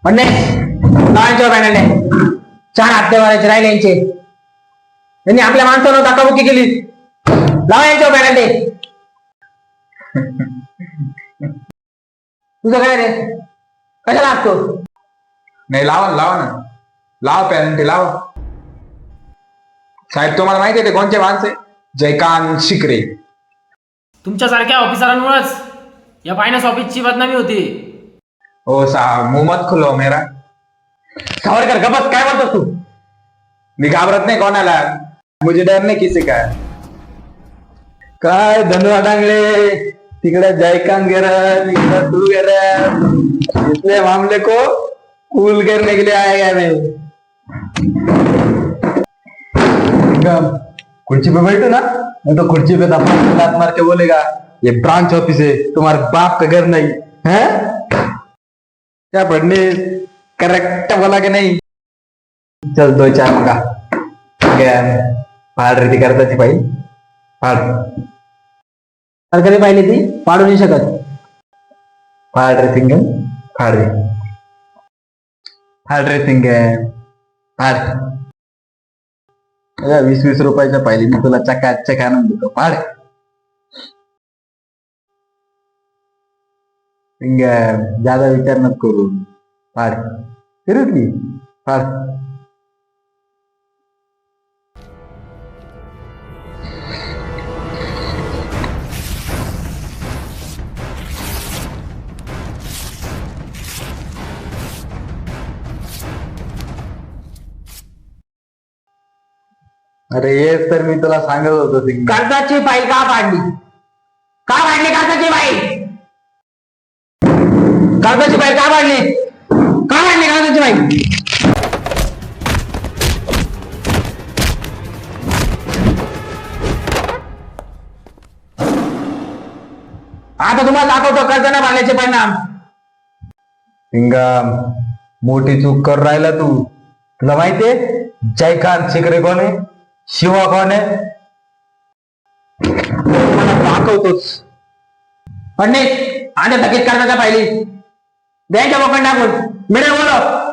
म्हणले लावांच्या पॅनलने 4 हप्ते भरायचे राहिले यांचे. त्यांनी आपल्या माणसानं धक्काबुक्की केली. लावा यांच्या पॅनल. तुझं काय रे, कशाला असतो? नाही लावा लावा ना, लावा पॅनल्टी लावा. साहेब तुम्हाला माहिती आहे ते कोणते माणसे? जयकांत शिकरे. तुमच्यासारख्या ऑफिसरांमुळेच या फायनान्स ऑफिसची बदनामी होती. ओ साहब मुंह मत खुलो मेरा. सावरकर गबस, काय म्हणतोस तू? मी घाबरत नाही कोणाला, मुझे डर नाही किसी का. काय धनुआ डांगले, तिकडे जयकांत गरज, इकडे तू गरज, इसलिए मामले को कूल करने के लिए आएगा मैं. कुर्सी पे बैठो ना, मैं तो कुर्सी पे लात मार के बोलेगा ये ब्रांच ऑफिस है, तुम्हारे बाप का घर नहीं है. क्या पढ़ने करेक्ट बोला कि नाही? चल 2-4 मगा फाड रीती करताची बाई फाड. सरकारी पाहिली ती पाडू नाही शकत. फाड रे सिंगल फाड रे, फाड रे सिंगल फाड. 20-20 रुपयाच्या पाहिली मी तुला चकाचक आणून देतो. फाड सिंगल, ज्यादा विचार नको करू. फाड सिरियसली फाड. अरे येस तर मी तुला सांगत होतो सिंगल. कर्जाची फाईल का फाडली? का फाडली कर्जाची फाईल? कर्जाची फाईल का फाडली? का फाडली कर्जाची फाईल? आता तुम्हाला दाखवतो कर्ज न भरण्याचे परिणाम. सिंगम मोठी चूक कर राहिला तू. तुला माहितीये जयकांत शिकरे कोण आहे, शिवा कोण आहे? मला दाखवतोच. पंडित, आता थकीत कर्जाच्या फायली बँकेच्या लोकांना टाकून मिळेल बोलो.